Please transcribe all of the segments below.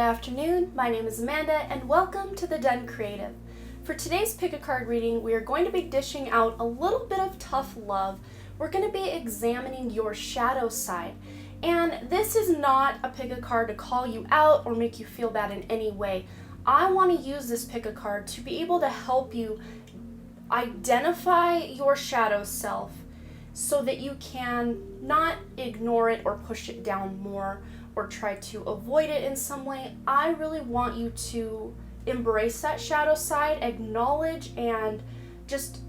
afternoon. My name is Amanda and welcome to The Den Creative. For today's pick a card reading, we are going to be dishing out a little bit of tough love. We're going to be examining your shadow side. And this is not a pick a card to call you out or make you feel bad in any way. I want to use this pick a card to be able to help you identify your shadow self so that you can not ignore it or push it down more or try to avoid it in some way. I really want you to embrace that shadow side, acknowledge and just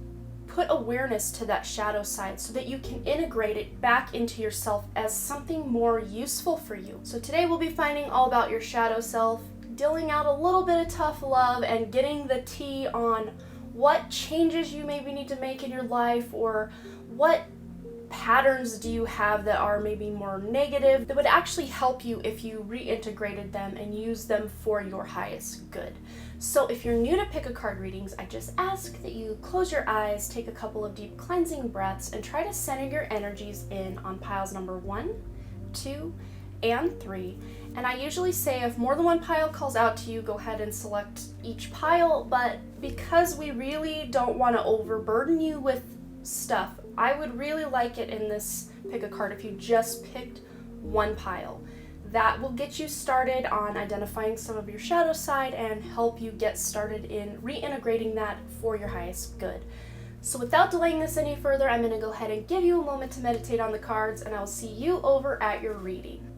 put awareness to that shadow side so that you can integrate it back into yourself as something more useful for you. So today we'll be finding all about your shadow self, dealing out a little bit of tough love and getting the tea on what changes you maybe need to make in your life, or what patterns do you have that are maybe more negative that would actually help you if you reintegrated them and use them for your highest good. So if you're new to pick a card readings, I just ask that you close your eyes, take a couple of deep cleansing breaths, and try to center your energies in on piles number 1, 2, and 3. And I usually say if more than one pile calls out to you, go ahead and select each pile, but because we really don't want to overburden you with stuff, I would really like it in this pick a card if you just picked one pile. That will get you started on identifying some of your shadow side and help you get started in reintegrating that for your highest good. So without delaying this any further, I'm going to go ahead and give you a moment to meditate on the cards, and I'll see you over at your reading.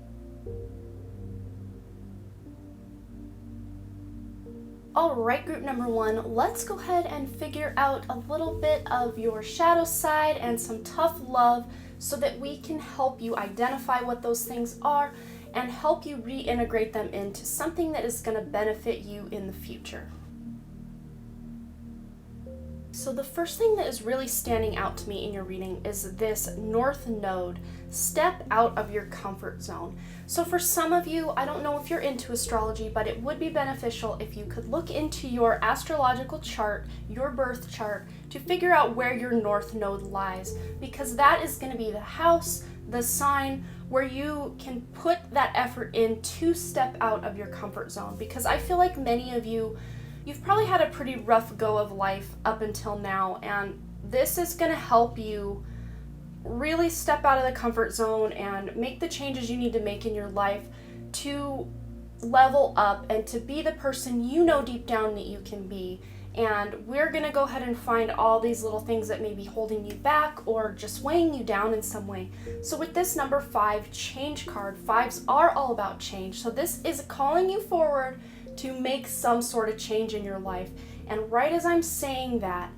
Alright, group number 1, let's go ahead and figure out a little bit of your shadow side and some tough love so that we can help you identify what those things are and help you reintegrate them into something that is going to benefit you in the future. So the first thing that is really standing out to me in your reading is this North Node. Step out of your comfort zone. So for some of you, I don't know if you're into astrology, but it would be beneficial if you could look into your astrological chart, your birth chart, to figure out where your North Node lies, because that is going to be the house, the sign, where you can put that effort in to step out of your comfort zone. Because I feel like many of you, you've probably had a pretty rough go of life up until now, and this is going to help you really step out of the comfort zone and make the changes you need to make in your life to level up and to be the person you know deep down that you can be. And we're going to go ahead and find all these little things that may be holding you back or just weighing you down in some way. So with this number 5 change card, 5s are all about change. So this is calling you forward to make some sort of change in your life. And right as I'm saying that,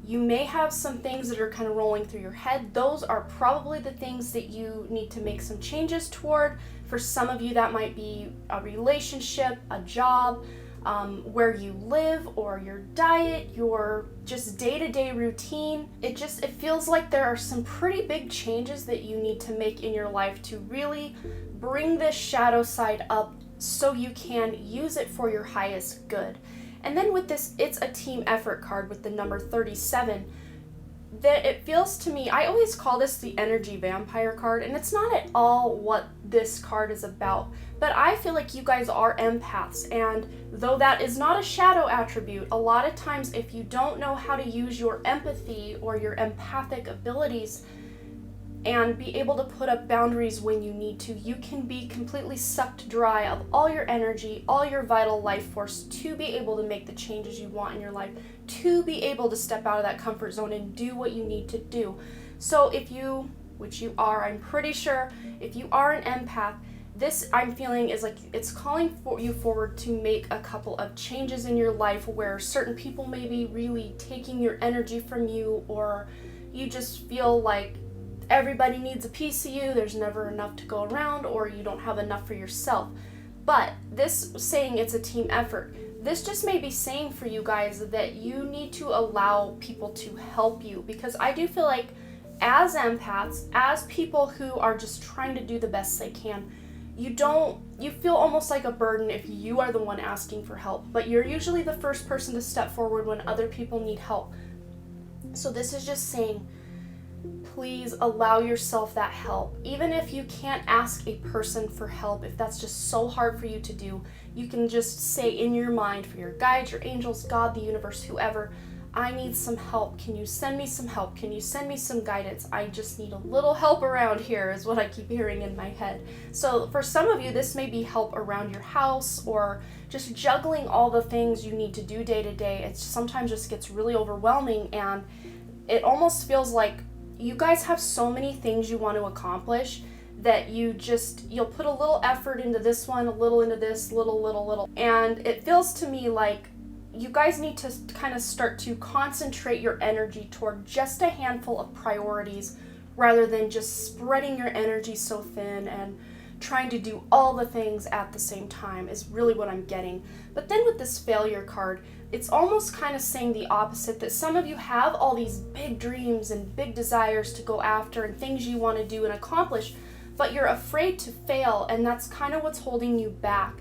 you may have some things that are kind of rolling through your head. Those are probably the things that you need to make some changes toward. For some of you, that might be a relationship, a job, where you live, or your diet, your just day-to-day routine. It feels like there are some pretty big changes that you need to make in your life to really bring this shadow side up so you can use it for your highest good. And then with this, it's a team effort card with the number 37. That it feels to me, I always call this the energy vampire card, and it's not at all what this card is about. But I feel like you guys are empaths, and though that is not a shadow attribute, a lot of times if you don't know how to use your empathy or your empathic abilities and be able to put up boundaries when you need to, you can be completely sucked dry of all your energy, all your vital life force to be able to make the changes you want in your life, to be able to step out of that comfort zone and do what you need to do. So if you, which you are, I'm pretty sure, if you are an empath, this I'm feeling is like it's calling for you forward to make a couple of changes in your life where certain people may be really taking your energy from you, or you just feel like everybody needs a piece of you, there's never enough to go around, or you don't have enough for yourself. But this saying it's a team effort, this just may be saying for you guys that you need to allow people to help you, because I do feel like as empaths, as people who are just trying to do the best they can, you feel almost like a burden if you are the one asking for help, but you're usually the first person to step forward when other people need help. So this is just saying, please allow yourself that help. Even if you can't ask a person for help, if that's just so hard for you to do, you can just say in your mind for your guides, your angels, God, the universe, whoever, I need some help. Can you send me some help? Can you send me some guidance? I just need a little help around here is what I keep hearing in my head. So for some of you, this may be help around your house or just juggling all the things you need to do day to day. It sometimes just gets really overwhelming, and it almost feels like you guys have so many things you want to accomplish that you'll put a little effort into this one, a little into this, little. And it feels to me like you guys need to kind of start to concentrate your energy toward just a handful of priorities rather than just spreading your energy so thin and trying to do all the things at the same time is really what I'm getting. But then with this failure card, it's almost kind of saying the opposite, that some of you have all these big dreams and big desires to go after and things you want to do and accomplish, but you're afraid to fail, and that's kind of what's holding you back.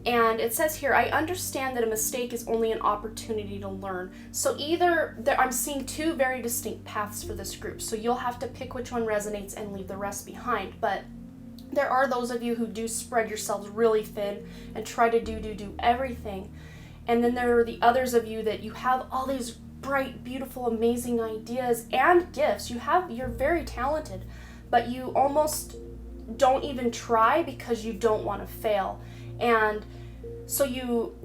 And it says here, I understand that a mistake is only an opportunity to learn. So I'm seeing two very distinct paths for this group. So you'll have to pick which one resonates and leave the rest behind. But there are those of you who do spread yourselves really thin and try to do everything. And then there are the others of you that you have all these bright, beautiful, amazing ideas and gifts. You're very talented, but you almost don't even try because you don't want to fail. And so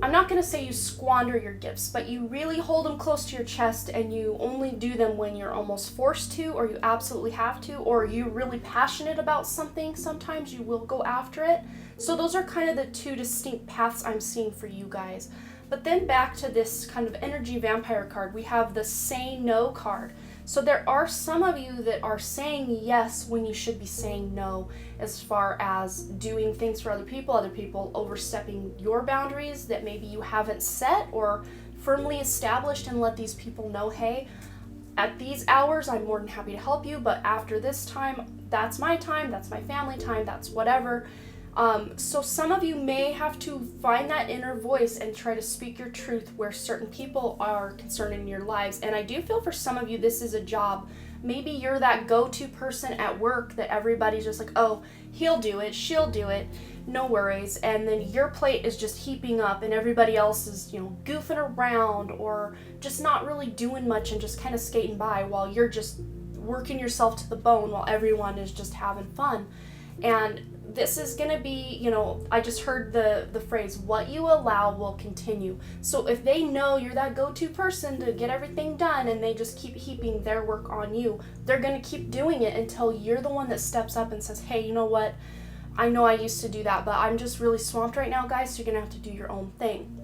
I'm not going to say you squander your gifts, but you really hold them close to your chest, and you only do them when you're almost forced to, or you absolutely have to, or you're really passionate about something. Sometimes you will go after it. So those are kind of the two distinct paths I'm seeing for you guys. But then back to this kind of energy vampire card, we have the say no card. So there are some of you that are saying yes when you should be saying no, as far as doing things for other people overstepping your boundaries that maybe you haven't set or firmly established, and let these people know, hey, at these hours I'm more than happy to help you, but after this time, that's my family time, that's whatever. So some of you may have to find that inner voice and try to speak your truth where certain people are concerned in your lives. And I do feel for some of you, this is a job. Maybe you're that go-to person at work that everybody's just like, oh, he'll do it, she'll do it, no worries. And then your plate is just heaping up and everybody else is, goofing around or just not really doing much and just kind of skating by while you're just working yourself to the bone while everyone is just having fun. And this is going to be, I just heard the phrase, what you allow will continue. So if they know you're that go-to person to get everything done and they just keep heaping their work on you, they're going to keep doing it until you're the one that steps up and says, hey, you know what? I know I used to do that, but I'm just really swamped right now, guys, so you're going to have to do your own thing.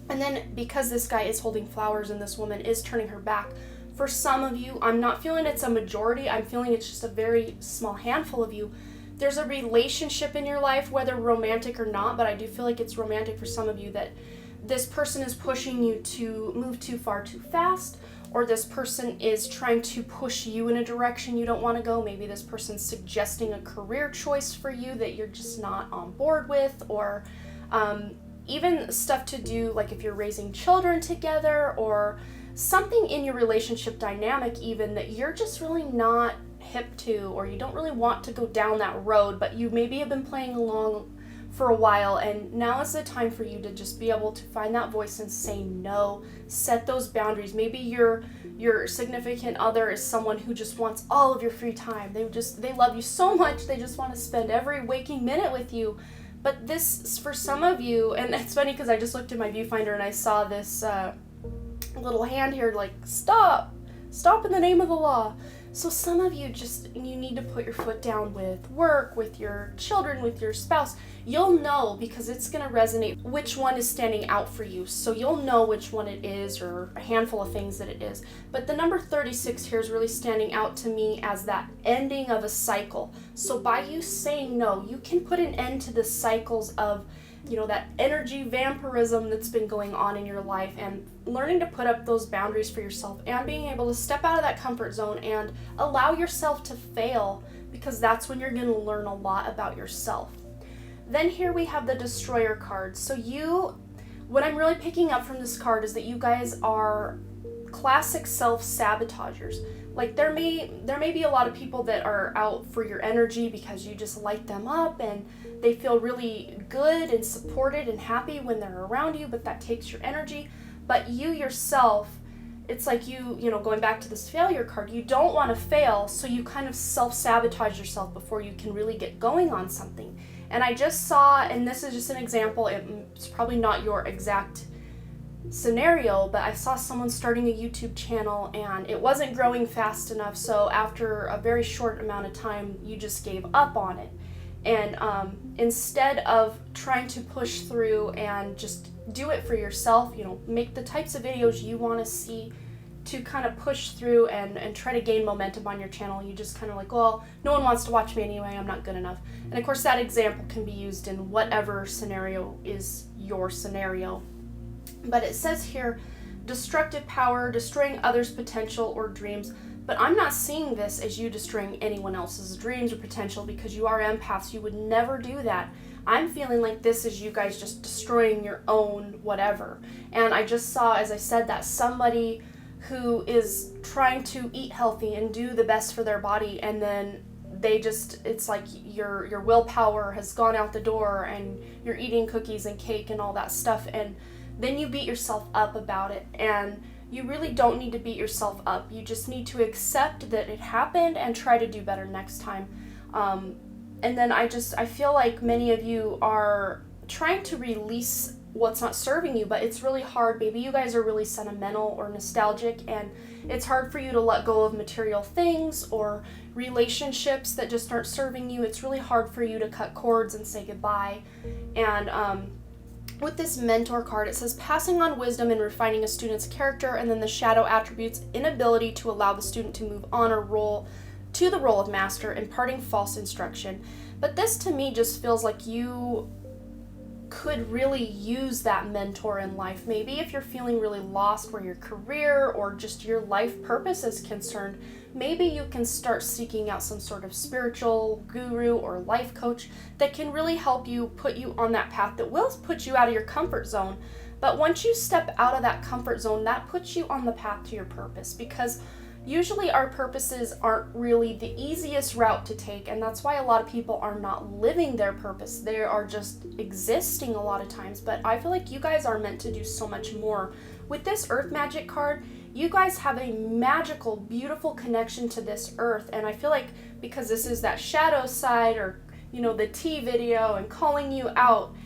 And then because this guy is holding flowers and this woman is turning her back, for some of you, I'm not feeling it's a majority, I'm feeling it's just a very small handful of you. There's a relationship in your life, whether romantic or not, but I do feel like it's romantic for some of you, that this person is pushing you to move too far too fast, or this person is trying to push you in a direction you don't want to go. Maybe this person's suggesting a career choice for you that you're just not on board with, or even stuff to do like if you're raising children together, or something in your relationship dynamic even that you're just really not hip to, or you don't really want to go down that road, but you maybe have been playing along for a while, and now is the time for you to just be able to find that voice and say no, set those boundaries. Maybe your significant other is someone who just wants all of your free time. They love you so much, they just want to spend every waking minute with you. But this, for some of you, and it's funny because I just looked at my viewfinder and I saw this little hand here like, stop in the name of the law. So some of you you need to put your foot down with work, with your children, with your spouse. You'll know, because it's going to resonate, which one is standing out for you. So you'll know which one it is, or a handful of things that it is. But the number 36 here is really standing out to me as that ending of a cycle. So by you saying no, you can put an end to the cycles of that energy vampirism that's been going on in your life, and learning to put up those boundaries for yourself and being able to step out of that comfort zone and allow yourself to fail, because that's when you're going to learn a lot about yourself. Then here we have the Destroyer card. So what I'm really picking up from this card is that you guys are classic self-sabotagers. Like there may be a lot of people that are out for your energy because you just light them up and they feel really good and supported and happy when they're around you, but that takes your energy. But you yourself, it's like you know, going back to this failure card, you don't want to fail, so you kind of self-sabotage yourself before you can really get going on something. And I just saw, and this is just an example, it's probably not your exact scenario, but I saw someone starting a YouTube channel and it wasn't growing fast enough, so after a very short amount of time, you just gave up on it. And instead of trying to push through and just do it for yourself, you know, make the types of videos you want to see to kind of push through and try to gain momentum on your channel, you just kind of like, well, no one wants to watch me anyway, I'm not good enough. And of course that example can be used in whatever scenario is your scenario. But it says here, destructive power, destroying others' potential or dreams. But I'm not seeing this as you destroying anyone else's dreams or potential, because you are empaths. You would never do that. I'm feeling like this is you guys just destroying your own whatever. And I just saw, as I said, that somebody who is trying to eat healthy and do the best for their body, and then they just, it's like your willpower has gone out the door and you're eating cookies and cake and all that stuff, and then you beat yourself up about it. And you really don't need to beat yourself up. You just need to accept that it happened and try to do better next time. And then I feel like many of you are trying to release what's not serving you, but it's really hard. Maybe you guys are really sentimental or nostalgic, and it's hard for you to let go of material things or relationships that just aren't serving you. It's really hard for you to cut cords and say goodbye. And with this mentor card, it says passing on wisdom and refining a student's character, and then the shadow attributes, inability to allow the student to move on or roll to the role of master, imparting false instruction. But this to me just feels like you could really use that mentor in life. Maybe if you're feeling really lost where your career or just your life purpose is concerned, maybe you can start seeking out some sort of spiritual guru or life coach that can really help you, put you on that path that will put you out of your comfort zone. But once you step out of that comfort zone, that puts you on the path to your purpose, because usually our purposes aren't really the easiest route to take, and that's why a lot of people are not living their purpose. They are just existing a lot of times. But I feel like you guys are meant to do so much more. With this Earth Magic card, you guys have a magical, beautiful connection to this earth, and I feel like because this is that shadow side, or you know, the T video and calling you out,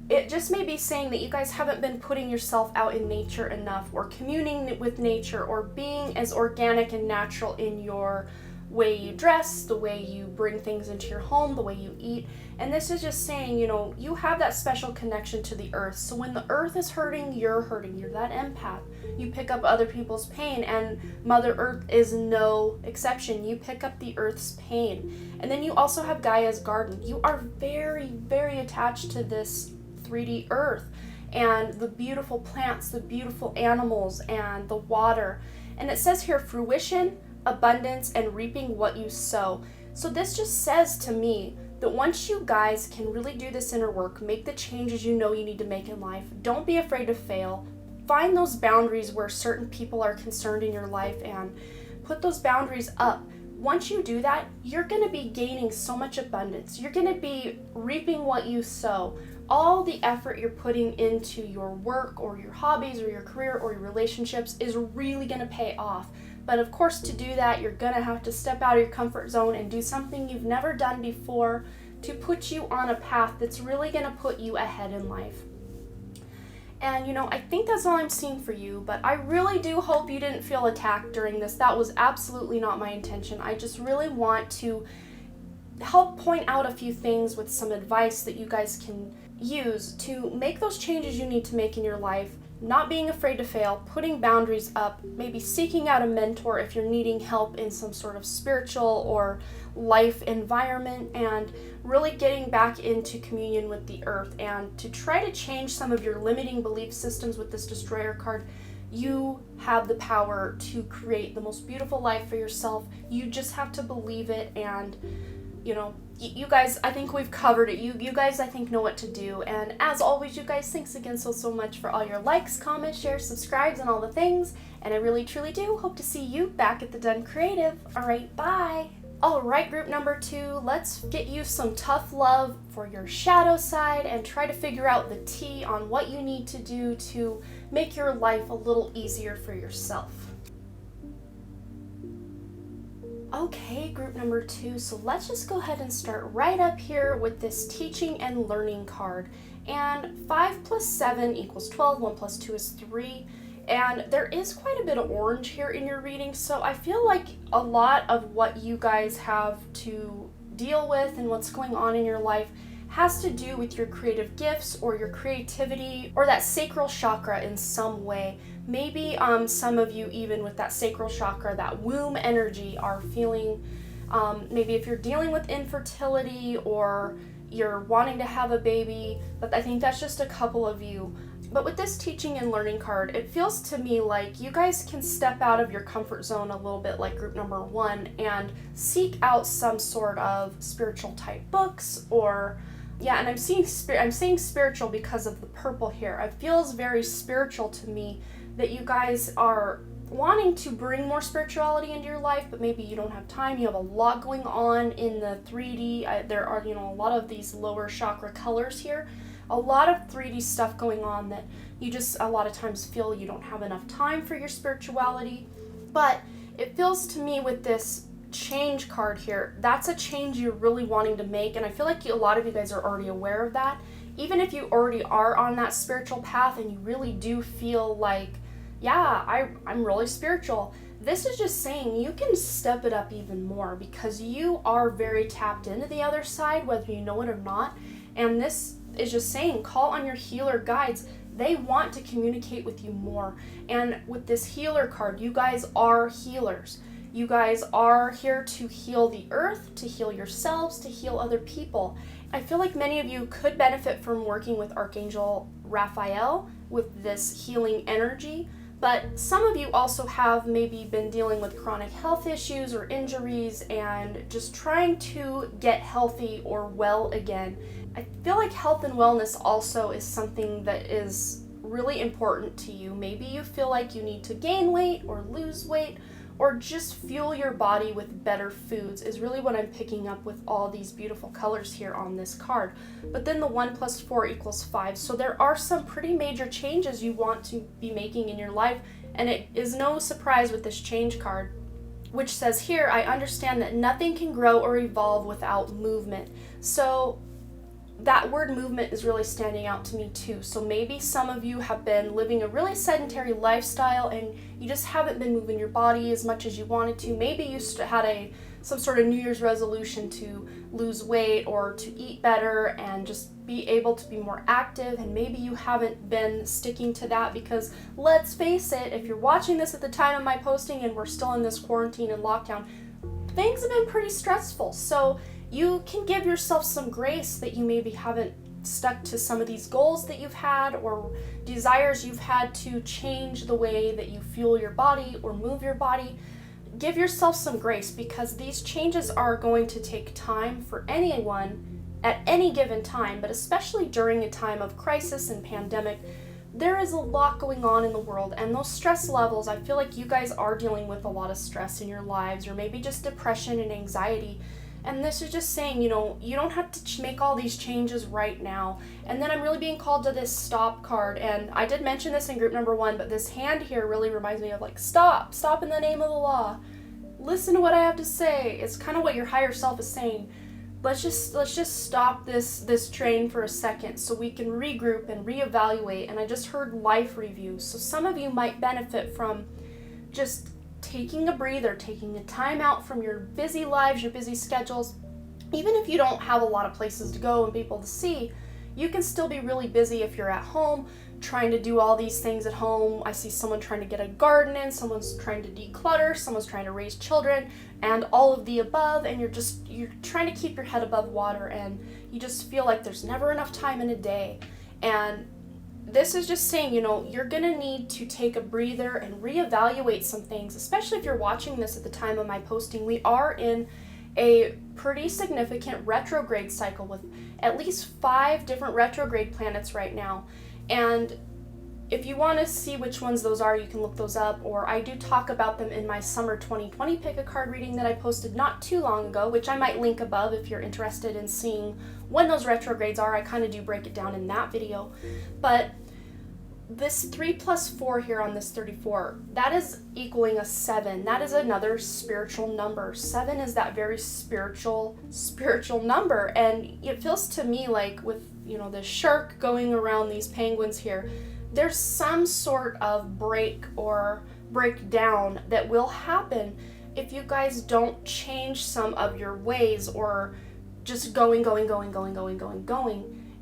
it just may be saying that you guys haven't been putting yourself out in nature enough, or communing with nature, or being as organic and natural in your way you dress, the way you bring things into your home, the way you eat. And this is just saying, you know, you have that special connection to the earth. So when the earth is hurting, you're hurting. You're that empath. You pick up other people's pain, and Mother Earth is no exception. You pick up the earth's pain. And then you also have Gaia's garden. You are very, very attached to this 3D earth and the beautiful plants, the beautiful animals, and the water. And it says here, fruition, abundance, and reaping what you sow. So this just says to me that once you guys can really do this inner work, make the changes you know you need to make in life, don't be afraid to fail, find those boundaries where certain people are concerned in your life and put those boundaries up. Once you do that, you're going to be gaining so much abundance. You're going to be reaping what you sow. All the effort you're putting into your work or your hobbies or your career or your relationships is really going to pay off. But of course, to do that, you're going to have to step out of your comfort zone and do something you've never done before to put you on a path that's really going to put you ahead in life. And you know, I think that's all I'm seeing for you, but I really do hope you didn't feel attacked during this. That was absolutely not my intention. I just really want to help point out a few things with some advice that you guys can use to make those changes you need to make in your life, not being afraid to fail, putting boundaries up, maybe seeking out a mentor if you're needing help in some sort of spiritual or life environment, and really getting back into communion with the earth, and to try to change some of your limiting belief systems with this Destroyer card. You have the power to create the most beautiful life for yourself. You just have to believe it, and you know, you guys, I think we've covered it. You guys, I think, know what to do. And as always, you guys, thanks again so much for all your likes, comments, shares, subscribes, and all the things. And I really, truly do hope to see you back at the Den Creative. All right, bye. All right, group number 2, let's get you some tough love for your shadow side and try to figure out the tea on what you need to do to make your life a little easier for yourself. Okay, group number 2, so let's just go ahead and start right up here with this teaching and learning card. And 5 plus 7 equals 12, 1 plus 2 is 3. And there is quite a bit of orange here in your reading, so I feel like a lot of what you guys have to deal with and what's going on in your life has to do with your creative gifts or your creativity or that sacral chakra in some way. Maybe some of you, even with that sacral chakra, that womb energy, are feeling, maybe if you're dealing with infertility or you're wanting to have a baby, but I think that's just a couple of you. But with this teaching and learning card, it feels to me like you guys can step out of your comfort zone a little bit like group number 1 and seek out some sort of spiritual type books or, yeah, and I'm saying spiritual because of the purple here. It feels very spiritual to me that you guys are wanting to bring more spirituality into your life, but maybe you don't have time. You have a lot going on in the 3D. There are, a lot of these lower chakra colors here. A lot of 3D stuff going on that you just a lot of times feel you don't have enough time for your spirituality. But it feels to me with this change card here, that's a change you're really wanting to make, and I feel like a lot of you guys are already aware of that. Even if you already are on that spiritual path and you really do feel like, yeah, I'm really spiritual, this is just saying you can step it up even more because you are very tapped into the other side, whether you know it or not. And this is just saying, call on your healer guides. They want to communicate with you more. And with this healer card, you guys are healers. You guys are here to heal the earth, to heal yourselves, to heal other people. I feel like many of you could benefit from working with Archangel Raphael with this healing energy. But some of you also have maybe been dealing with chronic health issues or injuries and just trying to get healthy or well again. I feel like health and wellness also is something that is really important to you. Maybe you feel like you need to gain weight or lose weight or just fuel your body with better foods is really what I'm picking up with all these beautiful colors here on this card. But then the 1 plus 4 equals 5. So there are some pretty major changes you want to be making in your life, and it is no surprise with this change card, which says here, I understand that nothing can grow or evolve without movement. So that word movement is really standing out to me too. So maybe some of you have been living a really sedentary lifestyle and you just haven't been moving your body as much as you wanted to. Maybe you had some sort of New Year's resolution to lose weight or to eat better and just be able to be more active, and maybe you haven't been sticking to that because let's face it, if you're watching this at the time of my posting and we're still in this quarantine and lockdown, things have been pretty stressful. So you can give yourself some grace that you maybe haven't stuck to some of these goals that you've had or desires you've had to change the way that you fuel your body or move your body. Give yourself some grace because these changes are going to take time for anyone at any given time, but especially during a time of crisis and pandemic. There is a lot going on in the world, and those stress levels, I feel like you guys are dealing with a lot of stress in your lives or maybe just depression and anxiety. And this is just saying, you don't have to make all these changes right now. And then I'm really being called to this stop card. And I did mention this in group number 1, but this hand here really reminds me of like, stop in the name of the law. Listen to what I have to say. It's kind of what your higher self is saying. Let's just stop this train for a second so we can regroup and reevaluate. And I just heard life review. So some of you might benefit from just taking a breather, taking a time out from your busy lives, your busy schedules. Even if you don't have a lot of places to go and people to see, you can still be really busy if you're at home trying to do all these things at home. I see someone trying to get a garden in, someone's trying to declutter, someone's trying to raise children, and all of the above, and you're trying to keep your head above water, and you just feel like there's never enough time in a day. And this is just saying, you're going to need to take a breather and reevaluate some things, especially if you're watching this at the time of my posting. We are in a pretty significant retrograde cycle with at least 5 different retrograde planets right now. And if you want to see which ones those are, you can look those up, or I do talk about them in my summer 2020 pick a card reading that I posted not too long ago, which I might link above if you're interested in seeing when those retrogrades are. I kind of do break it down in that video. But this 3 plus 4 here on this 34, that is equaling a 7. That is another spiritual number. 7 is that very spiritual number, and it feels to me like with, the shark going around these penguins here, there's some sort of break or breakdown that will happen if you guys don't change some of your ways, or just going,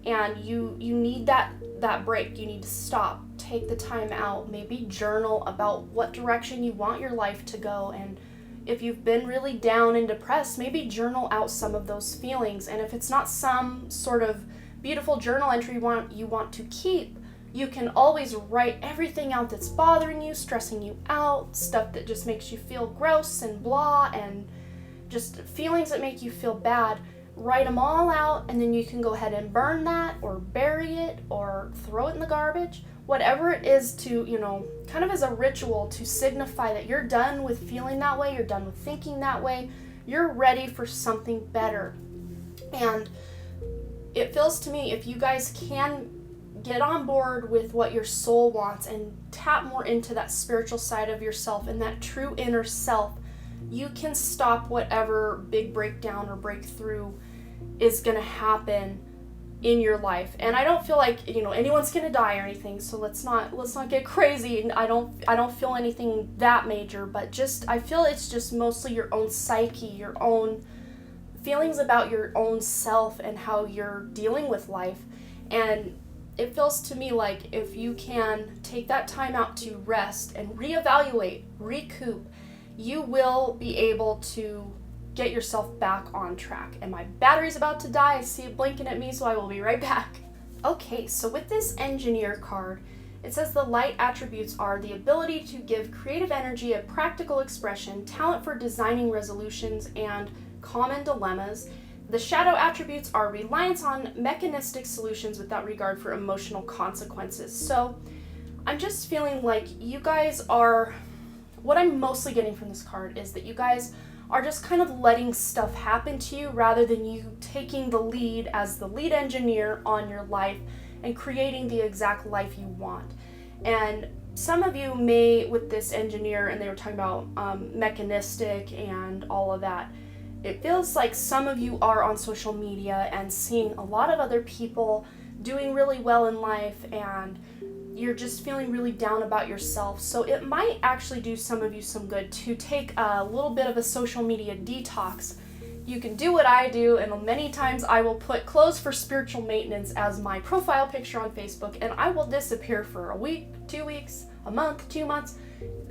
and you need that break. You need to stop, take the time out, maybe journal about what direction you want your life to go. And if you've been really down and depressed, maybe journal out some of those feelings. And if it's not some sort of beautiful journal entry you want to keep, you can always write everything out that's bothering you, stressing you out, stuff that just makes you feel gross and blah, and just feelings that make you feel bad. Write them all out, and then you can go ahead and burn that, or bury it, or throw it in the garbage. Whatever it is to, kind of as a ritual to signify that you're done with feeling that way, you're done with thinking that way, you're ready for something better. And it feels to me, if you guys can get on board with what your soul wants and tap more into that spiritual side of yourself and that true inner self, you can stop whatever big breakdown or breakthrough is going to happen in your life. And I don't feel like anyone's going to die or anything, so let's not get crazy. And I don't feel anything that major, but I feel it's just mostly your own psyche, your own feelings about your own self and how you're dealing with life. And it feels to me like if you can take that time out to rest and reevaluate, recoup, you will be able to get yourself back on track. And my battery's about to die. I see it blinking at me, so I will be right back. Okay, so with this Engineer card, it says the light attributes are the ability to give creative energy a practical expression, talent for designing resolutions and common dilemmas. The shadow attributes are reliance on mechanistic solutions without regard for emotional consequences. So I'm just feeling like you guys are, what I'm mostly getting from this card is that you guys are just kind of letting stuff happen to you rather than you taking the lead as the lead engineer on your life and creating the exact life you want. And some of you may, with this Engineer, and they were talking about mechanistic and all of that, it feels like some of you are on social media and seeing a lot of other people doing really well in life, and you're just feeling really down about yourself. So it might actually do some of you some good to take a little bit of a social media detox. You can do what I do, and many times I will put clothes for spiritual maintenance as my profile picture on Facebook, and I will disappear for a week, 2 weeks, a month, 2 months.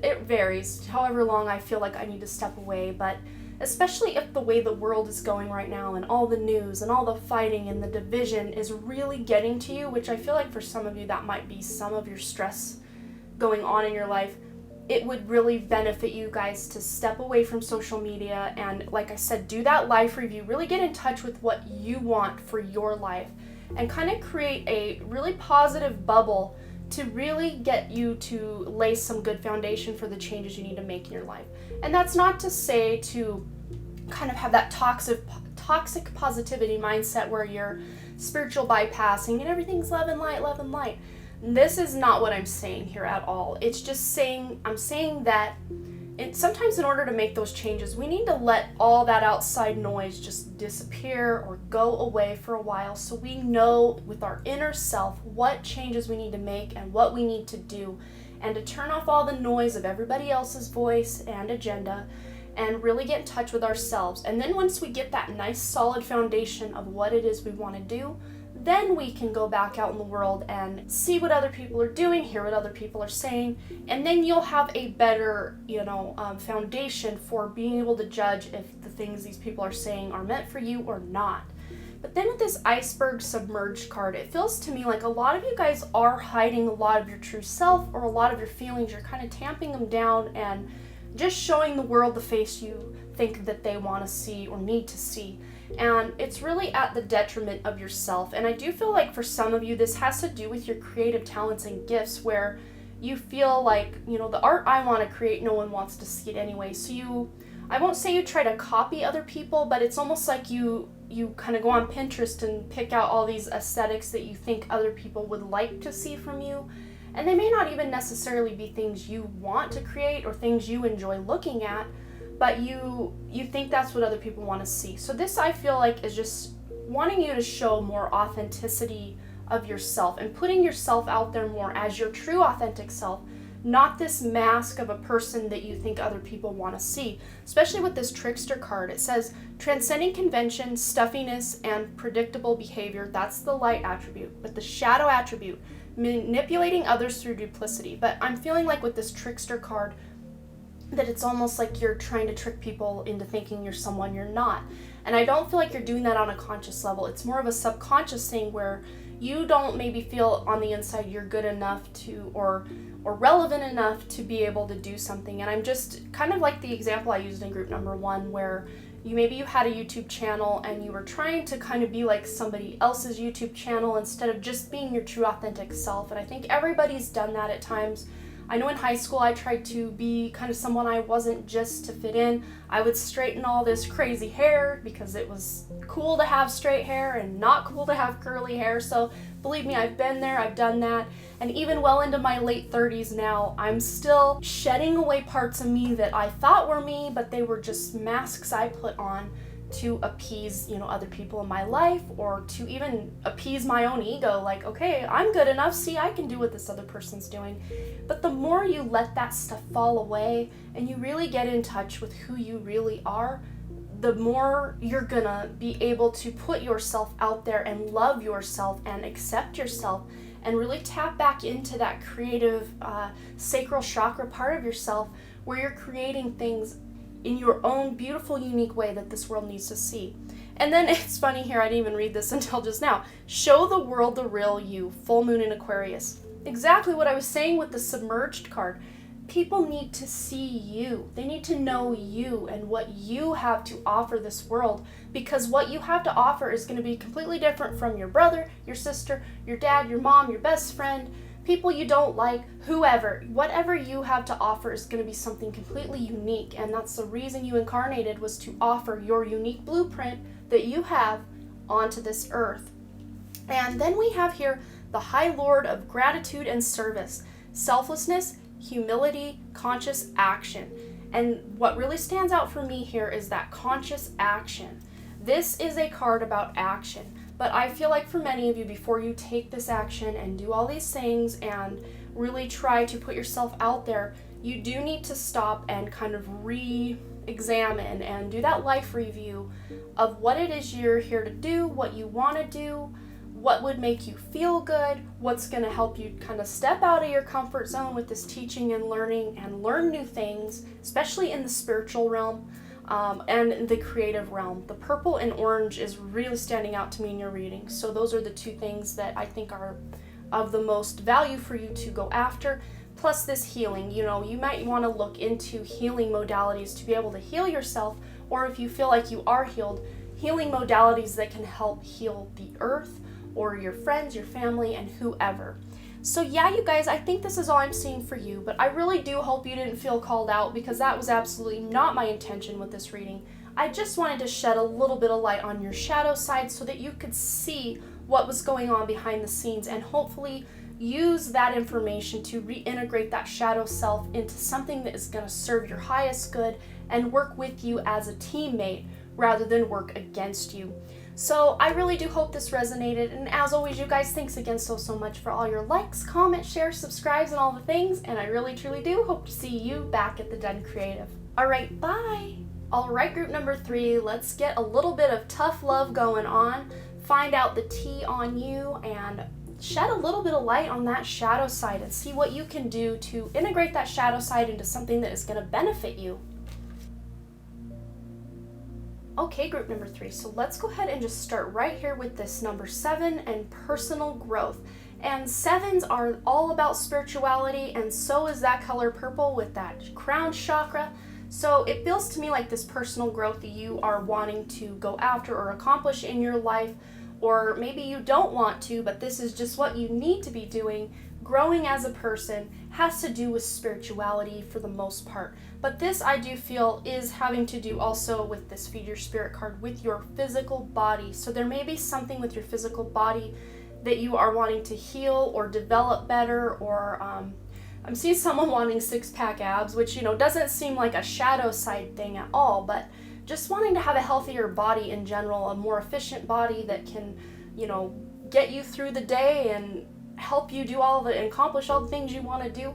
It varies, however long I feel like I need to step away. But especially if the way the world is going right now and all the news and all the fighting and the division is really getting to you, which I feel like for some of you that might be some of your stress going on in your life, it would really benefit you guys to step away from social media and, like I said, do that life review, really get in touch with what you want for your life and kind of create a really positive bubble to really get you to lay some good foundation for the changes you need to make in your life. And that's not to say to kind of have that toxic positivity mindset where you're spiritual bypassing and everything's love and light, love and light. This is not what I'm saying here at all. It's just saying, I'm saying that sometimes in order to make those changes, we need to let all that outside noise just disappear or go away for a while, so we know with our inner self what changes we need to make and what we need to do, and to turn off all the noise of everybody else's voice and agenda and really get in touch with ourselves. And then once we get that nice solid foundation of what it is we want to do, then we can go back out in the world and see what other people are doing, hear what other people are saying, and then you'll have a better, foundation for being able to judge if the things these people are saying are meant for you or not. But then with this Iceberg Submerged card, it feels to me like a lot of you guys are hiding a lot of your true self or a lot of your feelings. You're kind of tamping them down and just showing the world the face you think that they want to see or need to see. And it's really at the detriment of yourself. And I do feel like for some of you, this has to do with your creative talents and gifts, where you feel like, the art I want to create, no one wants to see it anyway. So I won't say you try to copy other people, but it's almost like you kind of go on Pinterest and pick out all these aesthetics that you think other people would like to see from you. And they may not even necessarily be things you want to create or things you enjoy looking at, but you think that's what other people want to see. So this, I feel like, is just wanting you to show more authenticity of yourself and putting yourself out there more as your true authentic self, not this mask of a person that you think other people want to see. Especially with this trickster card, it says transcending convention, stuffiness, and predictable behavior. That's the light attribute. But the shadow attribute, manipulating others through duplicity. But I'm feeling like with this trickster card that it's almost like you're trying to trick people into thinking you're someone you're not. And I don't feel like you're doing that on a conscious level. It's more of a subconscious thing where you don't maybe feel on the inside you're good enough to or relevant enough to be able to do something. And I'm just kind of like the example I used in group number 1, where you had a YouTube channel and you were trying to kind of be like somebody else's YouTube channel instead of just being your true authentic self. And I think everybody's done that at times. I know in high school I tried to be kind of someone I wasn't just to fit in. I would straighten all this crazy hair because it was cool to have straight hair and not cool to have curly hair. So believe me, I've been there, I've done that. And even well into my late 30s now, I'm still shedding away parts of me that I thought were me, but they were just masks I put on to appease, other people in my life, or to even appease my own ego. Like, okay, I'm good enough. See, I can do what this other person's doing. But the more you let that stuff fall away and you really get in touch with who you really are, the more you're gonna be able to put yourself out there and love yourself and accept yourself and really tap back into that creative sacral chakra part of yourself where you're creating things in your own beautiful, unique way that this world needs to see. And then it's funny here, I didn't even read this until just now. Show the world the real you, full moon in Aquarius. Exactly what I was saying with the submerged card. People need to see you. They need to know you and what you have to offer this world, because what you have to offer is going to be completely different from your brother, your sister, your dad, your mom, your best friend, people you don't like, whoever. Whatever you have to offer is going to be something completely unique, and that's the reason you incarnated, was to offer your unique blueprint that you have onto this earth. And then we have here the High Lord of Gratitude and Service, selflessness, humility, conscious action. And what really stands out for me here is that conscious action. This is a card about action. But I feel like for many of you, before you take this action and do all these things and really try to put yourself out there, you do need to stop and kind of re-examine and do that life review of what it is you're here to do, what you want to do, what would make you feel good, what's going to help you kind of step out of your comfort zone with this teaching and learn new things, especially in the spiritual realm. And the creative realm. The purple and orange is really standing out to me in your reading. So those are the two things that I think are of the most value for you to go after. Plus this healing. You might want to look into healing modalities to be able to heal yourself, or if you feel like you are healed, healing modalities that can help heal the earth or your friends, your family, and whoever. So yeah, you guys, I think this is all I'm seeing for you, but I really do hope you didn't feel called out, because that was absolutely not my intention with this reading. I just wanted to shed a little bit of light on your shadow side so that you could see what was going on behind the scenes, and hopefully use that information to reintegrate that shadow self into something that is going to serve your highest good and work with you as a teammate rather than work against you. So I really do hope this resonated, and as always, you guys, thanks again so much for all your likes, comments, shares, subscribes, and all the things, and I really truly do hope to see you back at the Den Creative. Alright, bye! Alright, group number 3, let's get a little bit of tough love going on, find out the tea on you, and shed a little bit of light on that shadow side and see what you can do to integrate that shadow side into something that is going to benefit you. Okay, group number 3, so let's go ahead and just start right here with this number 7 and personal growth. And sevens are all about spirituality, and so is that color purple with that crown chakra. So it feels to me like this personal growth that you are wanting to go after or accomplish in your life, or maybe you don't want to, but this is just what you need to be doing. Growing as a person has to do with spirituality for the most part. But this, I do feel, is having to do also with this Feed Your Spirit card with your physical body. So there may be something with your physical body that you are wanting to heal or develop better, or I'm seeing someone wanting six-pack abs, which, you know, doesn't seem like a shadow side thing at all, but just wanting to have a healthier body in general, a more efficient body that can, you know, get you through the day and help you do all the and accomplish all the things you want to do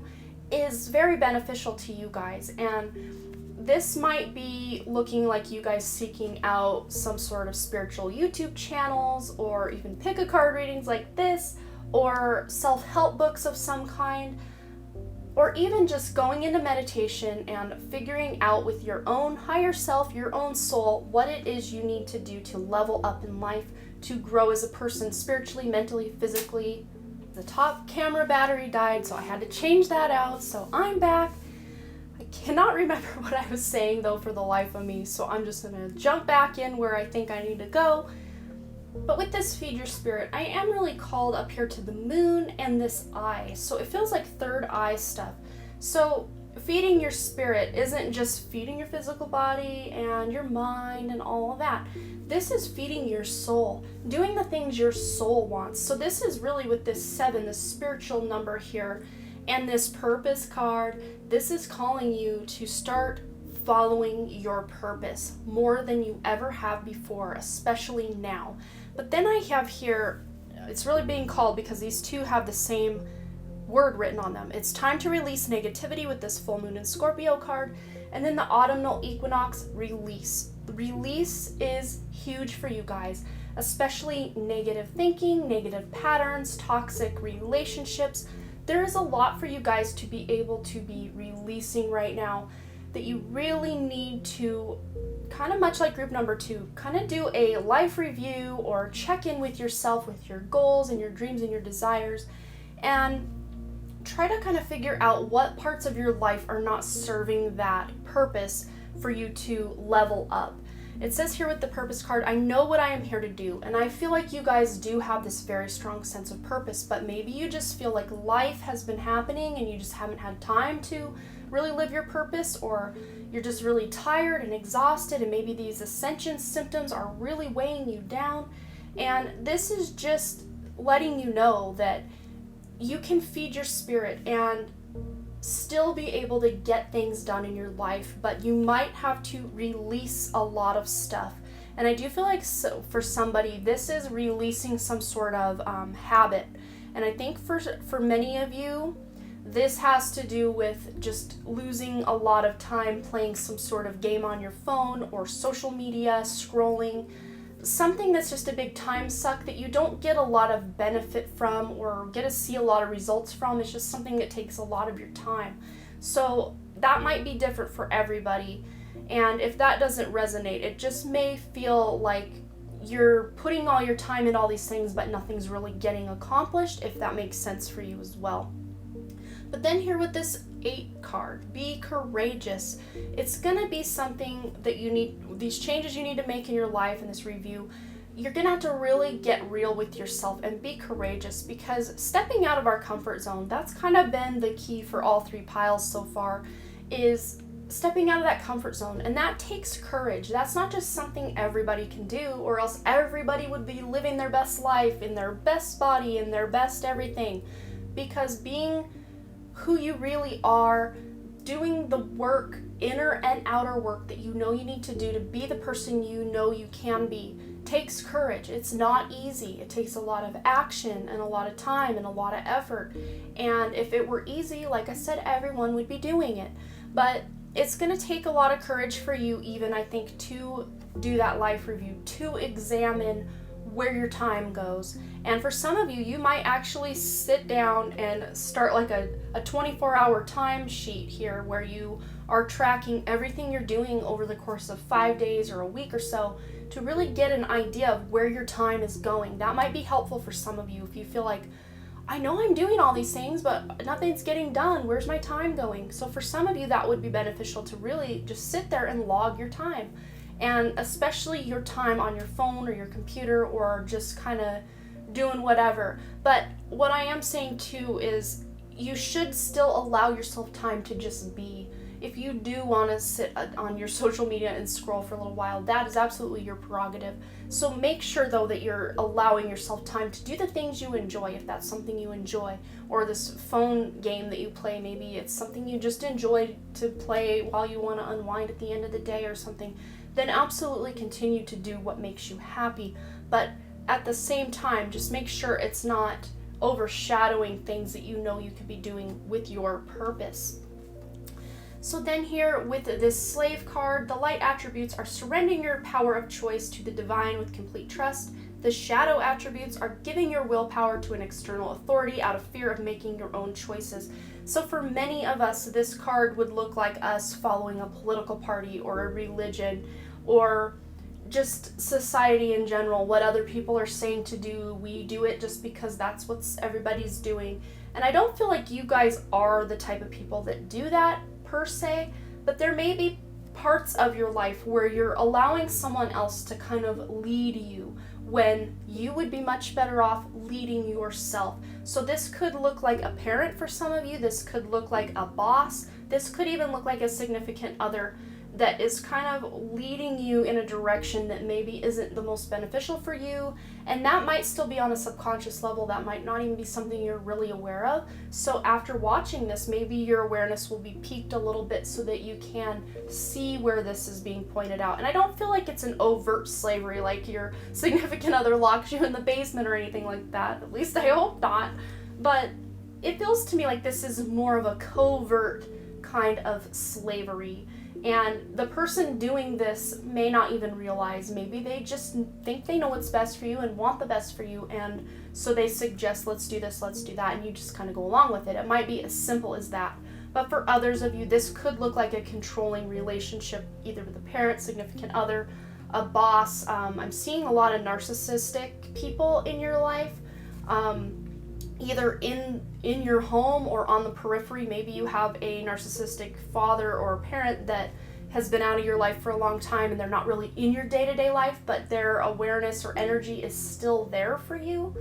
is very beneficial to you guys. And this might be looking like you guys seeking out some sort of spiritual YouTube channels, or even pick a card readings like this, or self-help books of some kind, or even just going into meditation and figuring out with your own higher self, your own soul, what it is you need to do to level up in life, to grow as a person spiritually, mentally, physically. The top camera battery died, so I had to change that out, so I'm back. I cannot remember what I was saying though for the life of me, so I'm just gonna jump back in where I think I need to go. But with this Feed Your Spirit, I am really called up here to the moon and this eye, so it feels like third eye stuff. So feeding your spirit isn't just feeding your physical body and your mind and all of that. This is feeding your soul, doing the things your soul wants. So this is really with this 7, the spiritual number here, and this purpose card. This is calling you to start following your purpose more than you ever have before, especially now. But then I have here, it's really being called because these two have the same word written on them. It's time to release negativity with this full moon in Scorpio card. And then the autumnal equinox, release. Release is huge for you guys, especially negative thinking, negative patterns, toxic relationships. There is a lot for you guys to be able to be releasing right now that you really need to, kind of much like group number 2, kind of do a life review or check in with yourself with your goals and your dreams and your desires, and try to kind of figure out what parts of your life are not serving that purpose for you to level up. It says here with the purpose card, I know what I am here to do. And I feel like you guys do have this very strong sense of purpose, but maybe you just feel like life has been happening and you just haven't had time to really live your purpose, or you're just really tired and exhausted, and maybe these ascension symptoms are really weighing you down. And this is just letting you know that you can feed your spirit and still be able to get things done in your life, but you might have to release a lot of stuff. And I do feel like for somebody, this is releasing some sort of habit. And I think for many of you, this has to do with just losing a lot of time playing some sort of game on your phone or social media, scrolling, something that's just a big time suck that you don't get a lot of benefit from or get to see a lot of results from. It's just something that takes a lot of your time. So that might be different for everybody. And if that doesn't resonate, it just may feel like you're putting all your time in all these things, but nothing's really getting accomplished, if that makes sense for you as well. But then here with this 8 card, be courageous. It's gonna be something that you need, these changes you need to make in your life in this review. You're gonna have to really get real with yourself and be courageous, because stepping out of our comfort zone, that's kind of been the key for all 3 piles so far, is stepping out of that comfort zone. And that takes courage. That's not just something everybody can do, or else everybody would be living their best life in their best body, in their best everything. Because being who you really are, doing the work, inner and outer work that you know you need to do to be the person you know you can be, takes courage. It's not easy. It takes a lot of action and a lot of time and a lot of effort. And if it were easy, like I said, everyone would be doing it. But it's going to take a lot of courage for you, even, I think, to do that life review, to examine where your time goes. And for some of you, you might actually sit down and start like a 24-hour time sheet here, where you are tracking everything you're doing over the course of 5 days or a week or so, to really get an idea of where your time is going. That might be helpful for some of you if you feel like, I know I'm doing all these things, but nothing's getting done. Where's my time going? So for some of you, that would be beneficial to really just sit there and log your time. And especially your time on your phone or your computer or just kind of doing whatever. But what I am saying too is you should still allow yourself time to just be. If you do want to sit on your social media and scroll for a little while, that is absolutely your prerogative. So make sure though that you're allowing yourself time to do the things you enjoy, if that's something you enjoy, or this phone game that you play, maybe it's something you just enjoy to play while you want to unwind at the end of the day or something, then absolutely continue to do what makes you happy. But at the same time, just make sure it's not overshadowing things that you know you could be doing with your purpose. So then here with this slave card, the light attributes are surrendering your power of choice to the divine with complete trust. The shadow attributes are giving your willpower to an external authority out of fear of making your own choices. So for many of us, this card would look like us following a political party or a religion or just society in general. What other people are saying to do, we do it just because that's what everybody's doing. And I don't feel like you guys are the type of people that do that per se, but there may be parts of your life where you're allowing someone else to kind of lead you when you would be much better off leading yourself. So this could look like a parent for some of you, this could look like a boss, this could even look like a significant other that is kind of leading you in a direction that maybe isn't the most beneficial for you, and that might still be on a subconscious level, that might not even be something you're really aware of. So after watching this, maybe your awareness will be piqued a little bit so that you can see where this is being pointed out. And I don't feel like it's an overt slavery, like your significant other locks you in the basement or anything like that, at least I hope not, but it feels to me like this is more of a covert kind of slavery. And the person doing this may not even realize, maybe they just think they know what's best for you and want the best for you, and so they suggest, let's do this, let's do that, and you just kind of go along with it. It might be as simple as that. But for others of you, this could look like a controlling relationship, either with a parent, significant other, a boss. I'm seeing a lot of narcissistic people in your life, either in your home or on the periphery. Maybe you have a narcissistic father or parent that has been out of your life for a long time and they're not really in your day-to-day life, but their awareness or energy is still there for you.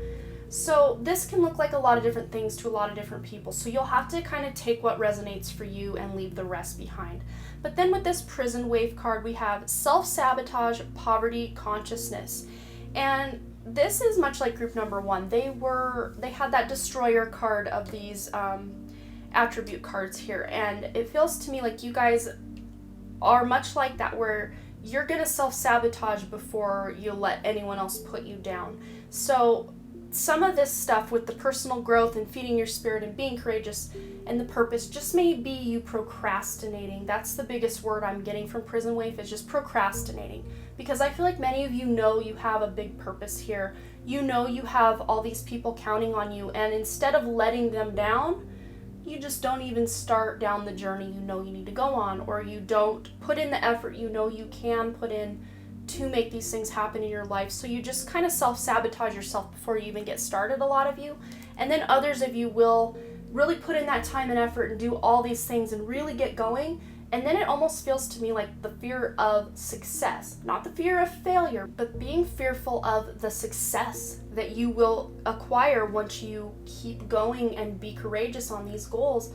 So this can look like a lot of different things to a lot of different people. So you'll have to kind of take what resonates for you and leave the rest behind. But then with this prison wave card, we have self-sabotage, poverty, consciousness. And this is much like group number one. They had that destroyer card of these attribute cards here. And it feels to me like you guys are much like that, where you're going to self-sabotage before you let anyone else put you down. So some of this stuff with the personal growth and feeding your spirit and being courageous and the purpose just may be you procrastinating. That's the biggest word I'm getting from Prison Wave, is just procrastinating. Because I feel like many of you know you have a big purpose here. You know you have all these people counting on you, and instead of letting them down, you just don't even start down the journey you know you need to go on, or you don't put in the effort you know you can put in to make these things happen in your life. So you just kind of self-sabotage yourself before you even get started, a lot of you. And then others of you will really put in that time and effort and do all these things and really get going. And then it almost feels to me like the fear of success, not the fear of failure, but being fearful of the success that you will acquire once you keep going and be courageous on these goals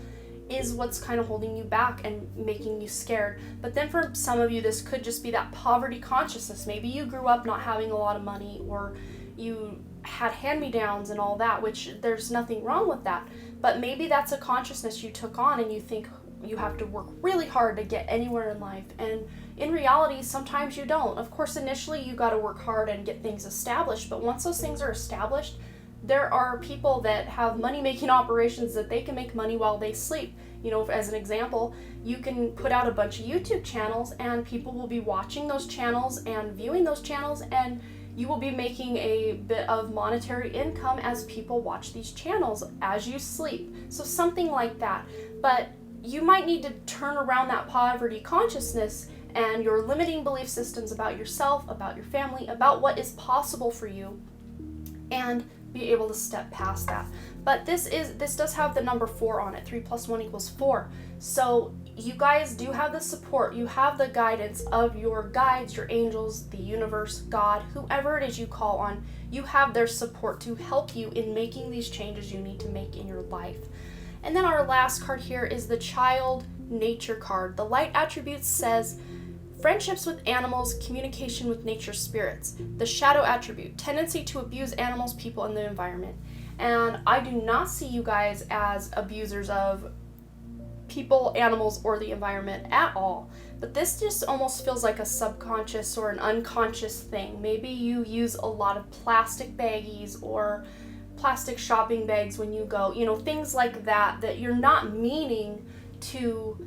is what's kind of holding you back and making you scared. But then for some of you, this could just be that poverty consciousness. Maybe you grew up not having a lot of money, or you had hand-me-downs and all that, which there's nothing wrong with that. But maybe that's a consciousness you took on and you think you have to work really hard to get anywhere in life. And in reality, sometimes you don't. Of course, initially you got to work hard and get things established, but once those things are established, there are people that have money-making operations that they can make money while they sleep. You know, as an example, you can put out a bunch of YouTube channels and people will be watching those channels and viewing those channels, and you will be making a bit of monetary income as people watch these channels as you sleep. So something like that. But you might need to turn around that poverty consciousness and your limiting belief systems about yourself, about your family, about what is possible for you, and be able to step past that. But this does have the number 4 on it. 3 + 1 = 4. So you guys do have the support, you have the guidance of your guides, your angels, the universe, God, whoever it is you call on. You have their support to help you in making these changes you need to make in your life. And then our last card here is the Child Nature card. The light attribute says friendships with animals, communication with nature spirits. The shadow attribute, tendency to abuse animals, people, and the environment. And I do not see you guys as abusers of people, animals, or the environment at all. But this just almost feels like a subconscious or an unconscious thing. Maybe you use a lot of plastic baggies or plastic shopping bags when you go, things like that you're not meaning to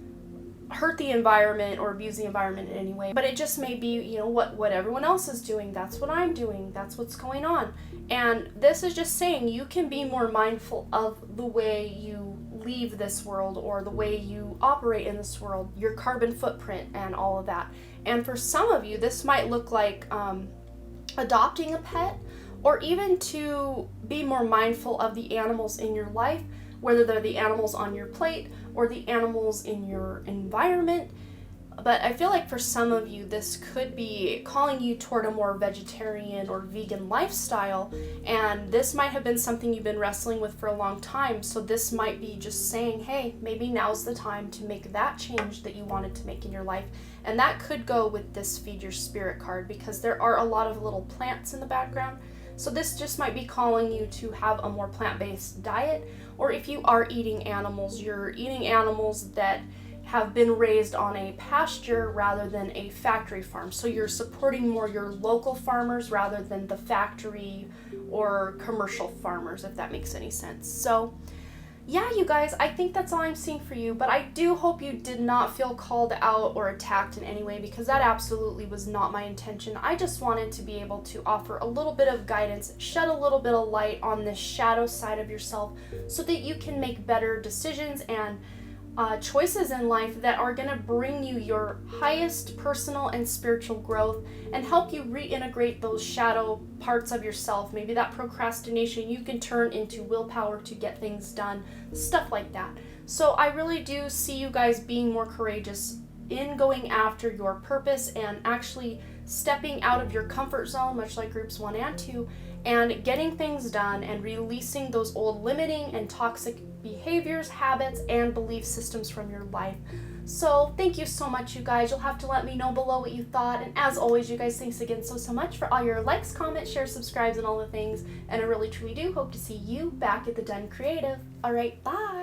hurt the environment or abuse the environment in any way, but it just may be, what everyone else is doing, that's what I'm doing, that's what's going on. And this is just saying you can be more mindful of the way you leave this world or the way you operate in this world, your carbon footprint and all of that. And for some of you, this might look like adopting a pet, or even to be more mindful of the animals in your life, whether they're the animals on your plate or the animals in your environment. But I feel like for some of you, this could be calling you toward a more vegetarian or vegan lifestyle, and this might have been something you've been wrestling with for a long time. So this might be just saying, hey, maybe now's the time to make that change that you wanted to make in your life. And that could go with this Feed Your Spirit card, because there are a lot of little plants in the background. So this just might be calling you to have a more plant-based diet, or if you are eating animals, you're eating animals that have been raised on a pasture rather than a factory farm. So you're supporting more your local farmers rather than the factory or commercial farmers, if that makes any sense. So yeah, you guys, I think that's all I'm seeing for you, but I do hope you did not feel called out or attacked in any way, because that absolutely was not my intention. I just wanted to be able to offer a little bit of guidance, shed a little bit of light on this shadow side of yourself so that you can make better decisions and choices in life that are going to bring you your highest personal and spiritual growth and help you reintegrate those shadow parts of yourself. Maybe that procrastination you can turn into willpower to get things done, stuff like that. So I really do see you guys being more courageous in going after your purpose and actually stepping out of your comfort zone, much like groups 1 and 2, and getting things done and releasing those old limiting and toxic behaviors, habits, and belief systems from your life. So thank you so much, you guys. You'll have to let me know below what you thought. And as always, you guys, thanks again so much for all your likes, comments, shares, subscribes, and all the things. And I really truly do hope to see you back at the Den Creative. All right, bye.